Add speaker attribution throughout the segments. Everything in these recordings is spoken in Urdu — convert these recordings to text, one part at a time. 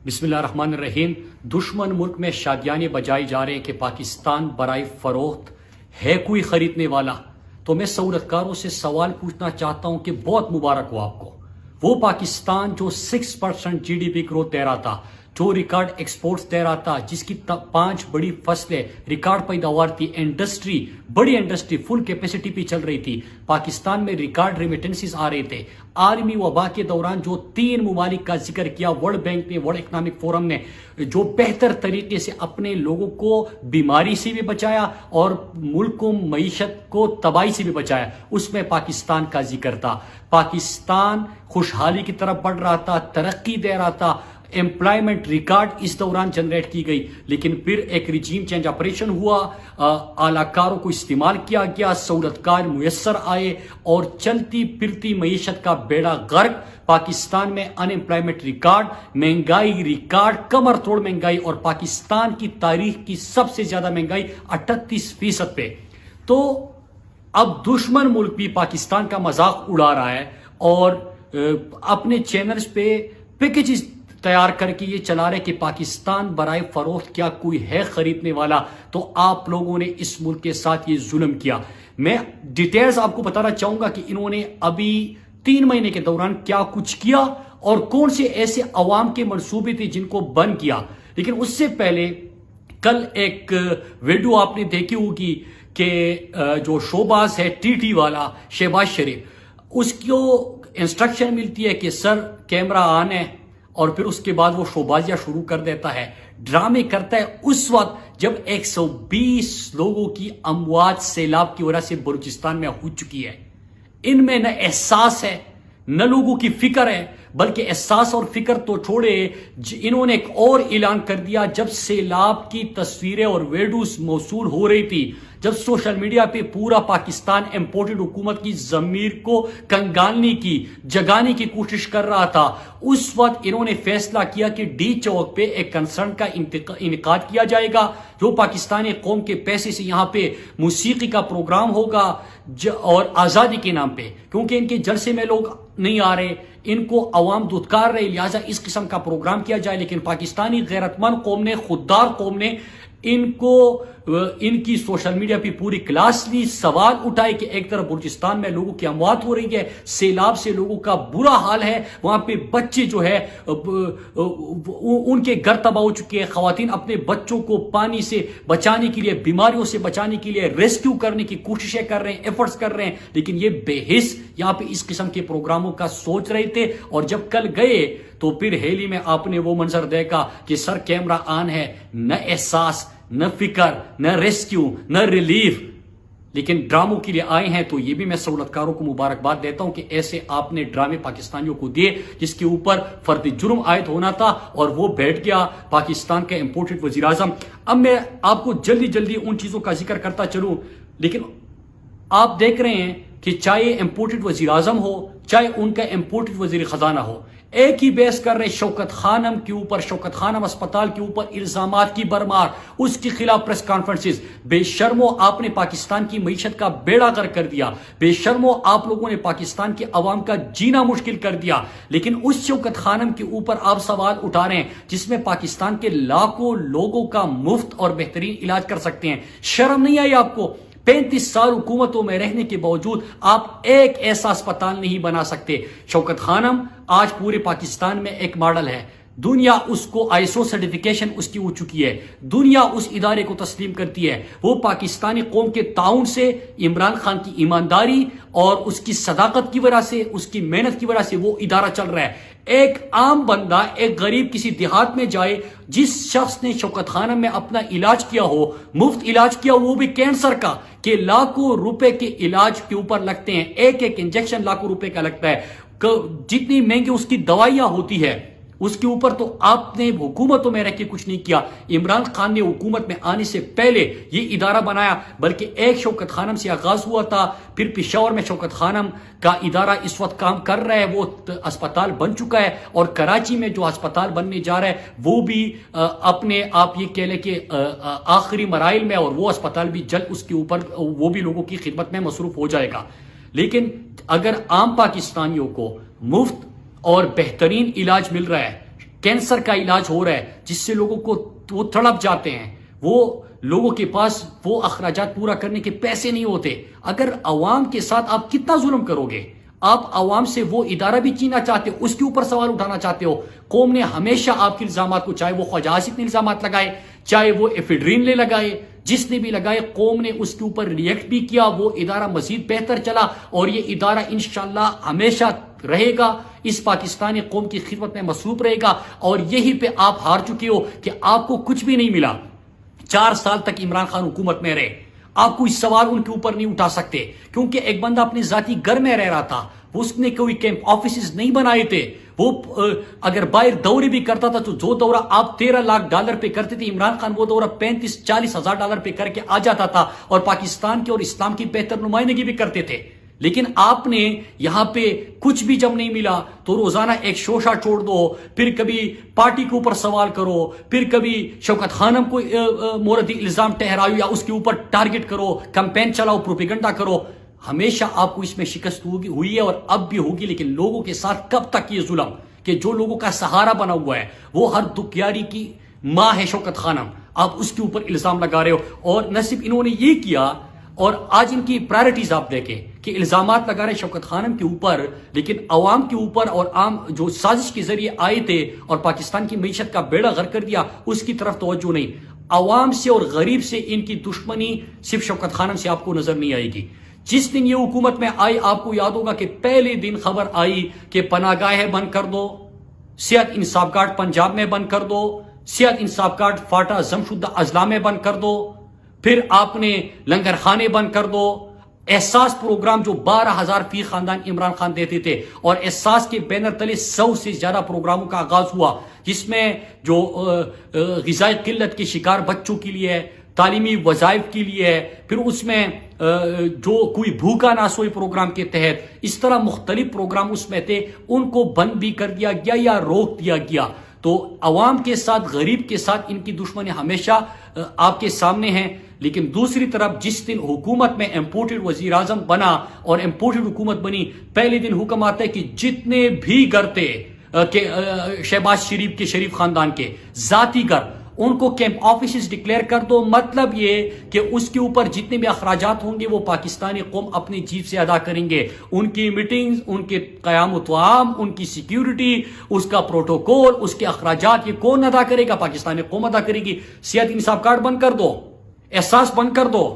Speaker 1: بسم اللہ الرحمن الرحیم۔ دشمن ملک میں شادیانے بجائے جا رہے ہیں کہ پاکستان برائے فروخت ہے کوئی خریدنے والا؟ تو میں سہولت کاروں سے سوال پوچھنا چاہتا ہوں کہ بہت مبارک ہو آپ کو، وہ پاکستان جو 6% جی ڈی پی گروتھ دے رہا تھا، جو ریکارڈ ایکسپورٹس دے رہا تھا، جس کی 5 بڑی فصلیں، ریکارڈ پیداوار تھی، انڈسٹری، بڑی انڈسٹری فل کیپیسٹی پہ چل رہی تھی، پاکستان میں ریکارڈ ریمیٹنسز آ رہے تھے۔ عالمی وبا کے دوران جو 3 ممالک کا ذکر کیا ورلڈ بینک نے، ورلڈ اکنامک فورم نے، جو بہتر طریقے سے اپنے لوگوں کو بیماری سے بھی بچایا اور ملک کو، معیشت کو تباہی سے بھی بچایا، اس میں پاکستان کا ذکر تھا۔ پاکستان خوشحالی کی طرف بڑھ رہا تھا، ترقی دے رہا تھا، امپلائمنٹ ریکارڈ اس دوران جنریٹ کی گئی، لیکن پھر ایک ریجیم چینج آپریشن ہوا، اعلی کاروں کو استعمال کیا گیا، سہولت کار میسر آئے اور چلتی پھرتی معیشت کا بیڑا غرق۔ پاکستان میں ان امپلائمنٹ ریکارڈ، مہنگائی ریکارڈ، کمر توڑ مہنگائی، اور پاکستان کی تاریخ کی سب سے زیادہ مہنگائی 38% پہ۔ تو اب دشمن ملک بھی پاکستان کا مذاق اڑا رہا ہے اور اپنے چینلز پہ پیکیجز تیار کر کے یہ چلا رہے کہ پاکستان برائے فروخت کیا کوئی ہے خریدنے والا؟ تو آپ لوگوں نے اس ملک کے ساتھ یہ ظلم کیا۔ میں ڈیٹیلز آپ کو بتانا چاہوں گا کہ انہوں نے ابھی 3 مہینے کے دوران کیا کچھ کیا اور کون سے ایسے عوام کے منصوبے تھے جن کو بند کیا۔ لیکن اس سے پہلے کل ایک ویڈیو آپ نے دیکھی ہوگی کہ جو شوباز ہے ٹی ٹی والا شہباز شریف، اس کو انسٹرکشن ملتی ہے کہ سر کیمرہ آن ہے، اور پھر اس کے بعد وہ شوبازیاں شروع کر دیتا ہے، ڈرامے کرتا ہے اس وقت جب 120 لوگوں کی اموات سیلاب کی وجہ سے بلوچستان میں ہو چکی ہے۔ ان میں نہ احساس ہے نہ لوگوں کی فکر ہے، بلکہ احساس اور فکر تو چھوڑے، انہوں نے ایک اور اعلان کر دیا جب سیلاب کی تصویریں اور ویڈیوز موصول ہو رہی تھی، جب سوشل میڈیا پہ پورا پاکستان امپورٹڈ حکومت کی ضمیر کو کنگالنے کی، جگانے کی کوشش کر رہا تھا، اس وقت انہوں نے فیصلہ کیا کہ ڈی چوک پہ ایک کنسرن کا انعقاد کیا جائے گا، جو پاکستانی قوم کے پیسے سے یہاں پہ موسیقی کا پروگرام ہوگا اور آزادی کے نام پہ، کیونکہ ان کے جلسے میں لوگ نہیں آ رہے، ان کو عوام دھتکار رہے، لہٰذا اس قسم کا پروگرام کیا جائے۔ لیکن پاکستانی غیرت مند قوم نے، خوددار قوم نے ان کی سوشل میڈیا پہ پوری کلاس لی، سوال اٹھائے کہ ایک طرف بلوچستان میں لوگوں کی اموات ہو رہی ہے، سیلاب سے لوگوں کا برا حال ہے، وہاں پہ بچے جو ہے ان کے گھر تباہ ہو چکے ہیں، خواتین اپنے بچوں کو پانی سے بچانے کے لیے، بیماریوں سے بچانے کے لیے ریسکیو کرنے کی کوششیں کر رہے ہیں، ایفرٹس کر رہے ہیں، لیکن یہ بے حس یہاں پہ اس قسم کے پروگراموں کا سوچ رہے تھے۔ اور جب کل گئے تو پھر ہیلی میں آپ نے وہ منظر دیکھا کہ سر کیمرہ آن ہے، نہ احساس، نہ فکر، نہ ریسکیو، نہ ریلیف، لیکن ڈراموں کے لیے آئے ہیں۔ تو یہ بھی میں سہولت کاروں کو مبارکباد دیتا ہوں کہ ایسے آپ نے ڈرامے پاکستانیوں کو دیے جس کے اوپر فرد جرم عائد ہونا تھا، اور وہ بیٹھ گیا پاکستان کا امپورٹڈ وزیر اعظم۔ اب میں آپ کو جلدی جلدی ان چیزوں کا ذکر کرتا چلوں، لیکن آپ دیکھ رہے ہیں کہ چاہے امپورٹڈ وزیر اعظم ہو، چاہے ان کا امپورٹڈ وزیر خزانہ ہو، ایک ہی بحث کر رہے شوکت خانم کے اوپر، شوکت خانم اسپتال کے اوپر الزامات کی برمار، اس کے خلاف پریس کانفرنسز۔ بے شرمو، آپ نے پاکستان کی معیشت کا بیڑا غرق کر دیا، بے شرمو آپ لوگوں نے پاکستان کے عوام کا جینا مشکل کر دیا، لیکن اس شوکت خانم کے اوپر آپ سوال اٹھا رہے ہیں جس میں پاکستان کے لاکھوں لوگوں کا مفت اور بہترین علاج کر سکتے ہیں۔ شرم نہیں آئی آپ کو؟ 35 سال حکومتوں میں رہنے کے باوجود آپ ایک ایسا اسپتال نہیں بنا سکتے۔ شوکت خانم آج پورے پاکستان میں ایک ماڈل ہے، دنیا اس کو ISO سرٹیفیکیشن اس کی ہو چکی ہے، دنیا اس ادارے کو تسلیم کرتی ہے۔ وہ پاکستانی قوم کے تعاون سے، عمران خان کی ایمانداری اور اس کی صداقت کی وجہ سے، اس کی محنت کی وجہ سے وہ ادارہ چل رہا ہے۔ ایک عام بندہ، ایک غریب کسی دیہات میں جائے، جس شخص نے شوکت خانم میں اپنا علاج کیا ہو، مفت علاج کیا ہو، وہ بھی کینسر کا، کہ لاکھوں روپے کے علاج کے اوپر لگتے ہیں، ایک ایک انجیکشن لاکھوں روپے کا لگتا ہے، جتنی مہنگی اس کی دوائیاں ہوتی ہے، اس کے اوپر تو آپ نے حکومتوں میں رہ کے کچھ نہیں کیا۔ عمران خان نے حکومت میں آنے سے پہلے یہ ادارہ بنایا، بلکہ ایک شوکت خانم سے آغاز ہوا تھا، پھر پشاور میں شوکت خانم کا ادارہ اس وقت کام کر رہا ہے، وہ اسپتال بن چکا ہے، اور کراچی میں جو اسپتال بننے جا رہا ہے وہ بھی اپنے آپ یہ کہہ لیں کہ آخری مراحل میں، اور وہ اسپتال بھی جلد اس کے اوپر وہ بھی لوگوں کی خدمت میں مصروف ہو جائے گا۔ لیکن اگر عام پاکستانیوں کو مفت اور بہترین علاج مل رہا ہے، کینسر کا علاج ہو رہا ہے جس سے لوگوں کو وہ تڑپ جاتے ہیں، وہ لوگوں کے پاس وہ اخراجات پورا کرنے کے پیسے نہیں ہوتے. اگر عوام کے ساتھ آپ کتنا ظلم کرو گے؟ آپ عوام سے وہ ادارہ بھی چیننا چاہتے ہو، اس کے اوپر سوال اٹھانا چاہتے ہو. قوم نے ہمیشہ آپ کے الزامات کو، چاہے وہ خواجہ آصف نے الزامات لگائے، چاہے وہ ایفیڈرین نے لگائے، جس نے بھی لگائے، قوم نے اس کے اوپر ریئیکٹ بھی کیا. وہ ادارہ مزید بہتر چلا اور یہ ادارہ انشاءاللہ ہمیشہ رہے گا، اس پاکستانی قوم کی خدمت میں مصروف رہے گا. اور یہی پہ آپ ہار چکے ہو کہ آپ کو کچھ بھی نہیں ملا. 4 سال تک عمران خان حکومت میں رہے، آپ کوئی سوال ان کے اوپر نہیں اٹھا سکتے، کیونکہ ایک بندہ اپنے ذاتی گھر میں رہ رہا تھا، اس نے کوئی کیمپ آفیسز نہیں بنائے تھے. وہ اگر باہر دورے بھی کرتا تھا تو جو دورہ آپ $13 لاکھ پہ کرتے تھے، عمران خان وہ دورہ $35-40 ہزار پہ کر کے آ جاتا تھا اور پاکستان کے اور اسلام کی بہتر نمائندگی بھی کرتے تھے. لیکن آپ نے یہاں پہ کچھ بھی جب نہیں ملا تو روزانہ ایک شوشہ چھوڑ دو، پھر کبھی پارٹی کے اوپر سوال کرو، پھر کبھی شوکت خانم کو موردی الزام ٹھہراؤ یا اس کے اوپر ٹارگٹ کرو، کمپین چلاؤ، پروپیگنڈا کرو. ہمیشہ آپ کو اس میں شکست ہوئی ہے اور اب بھی ہوگی. لیکن لوگوں کے ساتھ کب تک یہ ظلم کہ جو لوگوں کا سہارا بنا ہوا ہے، وہ ہر دکھیاری کی ماں ہے شوکت خانم، آپ اس کے اوپر الزام لگا رہے ہو. اور نہ صرف انہوں نے یہ کیا، اور آج ان کی پرائرٹیز آپ دیکھیں کہ الزامات لگا رہے شوکت خانم کے اوپر، لیکن عوام کے اوپر اور عام جو سازش کے ذریعے آئے تھے اور پاکستان کی معیشت کا بیڑا غرق کر دیا، اس کی طرف توجہ نہیں. عوام سے اور غریب سے ان کی دشمنی صرف شوکت خانم سے آپ کو نظر نہیں آئے گی. جس دن یہ حکومت میں آئی، آپ کو یاد ہوگا کہ پہلے دن خبر آئی کہ پناہ گاہیں بند کر دو، صحت انصاف کارڈ پنجاب میں بند کر دو، صحت انصاف کارڈ فاٹا ضم شدہ اضلاع میں بند کر دو، پھر آپ نے لنگر خانے بند کر دو. احساس پروگرام جو 12,000 فی خاندان عمران خان دیتے تھے، اور احساس کے بینر تلے 100 سے زیادہ پروگراموں کا آغاز ہوا، جس میں جو غذائی قلت کے شکار بچوں کے لیے ہے، تعلیمی وظائف کے لیے ہے، پھر اس میں جو کوئی بھوکا نہ سوئے پروگرام کے تحت، اس طرح مختلف پروگرام اس میں تھے، ان کو بند بھی کر دیا گیا یا روک دیا گیا. تو عوام کے ساتھ، غریب کے ساتھ ان کی دشمنی ہمیشہ آپ کے سامنے ہیں. لیکن دوسری طرف جس دن حکومت میں امپورٹڈ وزیر اعظم بنا اور امپورٹڈ حکومت بنی، پہلے دن حکم آتا ہے کہ جتنے بھی گھر تھے کہ شہباز شریف کے، شریف خاندان کے ذاتی گھر، ان کو کیمپ آفیسز ڈکلیئر کر دو. مطلب یہ کہ اس کے اوپر جتنے بھی اخراجات ہوں گے وہ پاکستانی قوم اپنی جیب سے ادا کریں گے. ان کی میٹنگز، ان کے قیام و طعام، ان کی سیکیورٹی، اس کا پروٹوکول، اس کے اخراجات، یہ کون ادا کرے گا؟ پاکستانی قوم ادا کرے گی. صحت انصاف کارڈ بند کر دو، احساس بند کر دو،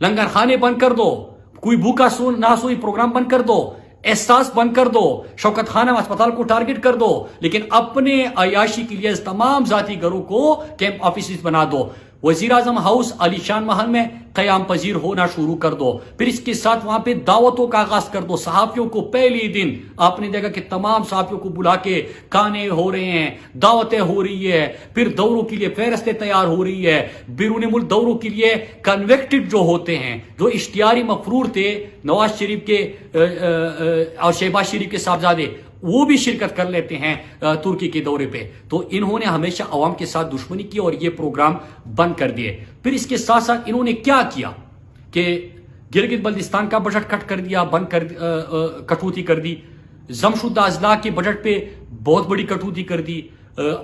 Speaker 1: لنگر خانے بند کر دو، کوئی بھوکا نہ سوئی پروگرام بند کر دو، احساس بند کر دو، شوکت خانم اسپتال کو ٹارگٹ کر دو، لیکن اپنے عیاشی کے لیے تمام ذاتی گھروں کو کیمپ آفیسز بنا دو. وزیر اعظم ہاؤس علی شان محل میں قیام پذیر ہونا شروع کر دو. پھر اس کے ساتھ وہاں پہ دعوتوں کا آغاز کر دو. صحافیوں کو پہلی دن آپ نے دیکھا کہ تمام صحافیوں کو بلا کے کانے ہو رہے ہیں، دعوتیں ہو رہی ہے، پھر دوروں کے لیے فہرستیں تیار ہو رہی ہے. بیرون ملک دوروں کے لیے کنویکٹڈ جو ہوتے ہیں، جو اشتہاری مفرور تھے نواز شریف کے اور شہباز شریف کے صاحبزادے، وہ بھی شرکت کر لیتے ہیں ترکی کے دورے پہ. تو انہوں نے ہمیشہ عوام کے ساتھ دشمنی کی اور یہ پروگرام بند کر دیے. پھر اس کے ساتھ ساتھ انہوں نے کیا کیا کہ گلگت بلتستان کا بجٹ کٹ کر دیا، بند کر کٹوتی کر دی. ضم شدہ اضلاع کے بجٹ پہ بہت بڑی کٹوتی کر دی.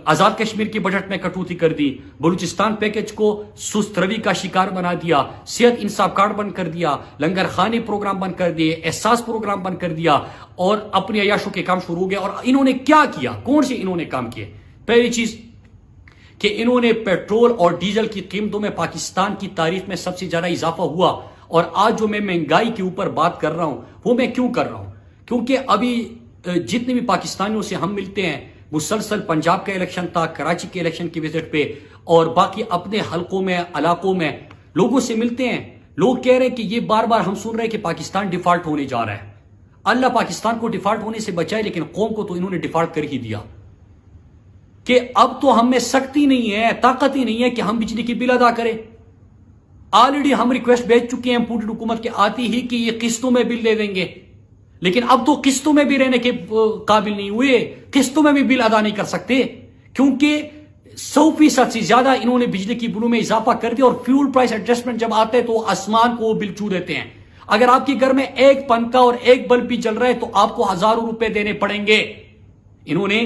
Speaker 1: آزاد کشمیر کے بجٹ میں کٹوتی کر دی. بلوچستان پیکج کو سست روی کا شکار بنا دیا. صحت انصاف کارڈ بند کر دیا. لنگر خانے پروگرام بند کر دیے. احساس پروگرام بند کر دیا اور اپنے عیاشوں کے کام شروع ہو گیا. اور انہوں نے کیا کیا؟ کون سے انہوں نے کام کیے؟ پہلی چیز کہ انہوں نے پیٹرول اور ڈیزل کی قیمتوں میں پاکستان کی تاریخ میں سب سے زیادہ اضافہ ہوا. اور آج جو میں مہنگائی کے اوپر بات کر رہا ہوں وہ میں کیوں کر رہا ہوں؟ کیونکہ ابھی جتنے بھی پاکستانیوں سے ہم ملتے ہیں، مسلسل پنجاب کا الیکشن تھا، کراچی کے الیکشن کی وزٹ پہ، اور باقی اپنے حلقوں میں، علاقوں میں لوگوں سے ملتے ہیں. لوگ کہہ رہے ہیں کہ یہ بار بار ہم سن رہے ہیں کہ پاکستان ڈیفالٹ ہونے جا رہا ہے. اللہ پاکستان کو ڈیفالٹ ہونے سے بچائے، لیکن قوم کو تو انہوں نے ڈیفالٹ کر ہی دیا کہ اب تو ہم میں سختی نہیں ہے، طاقت ہی نہیں ہے کہ ہم بجلی کی بل ادا کریں. آلریڈی ہم ریکویسٹ بھیج چکے ہیں پوری حکومت کے آتی ہی کہ یہ قسطوں میں بل دے دیں گے، لیکن اب تو قسطوں میں بھی رہنے کے قابل نہیں ہوئے، قسطوں میں بھی بل ادا نہیں کر سکتے، کیونکہ 100% سے زیادہ انہوں نے بجلی کی بلوں میں اضافہ کر دیا. اور فیول پرائس ایڈجسٹمنٹ جب آتا ہے تو آسمان کو بل چھو دیتے ہیں. اگر آپ کے گھر میں ایک پنکھا اور ایک بلب بھی جل رہا ہے تو آپ کو ہزاروں روپے دینے پڑیں گے. انہوں نے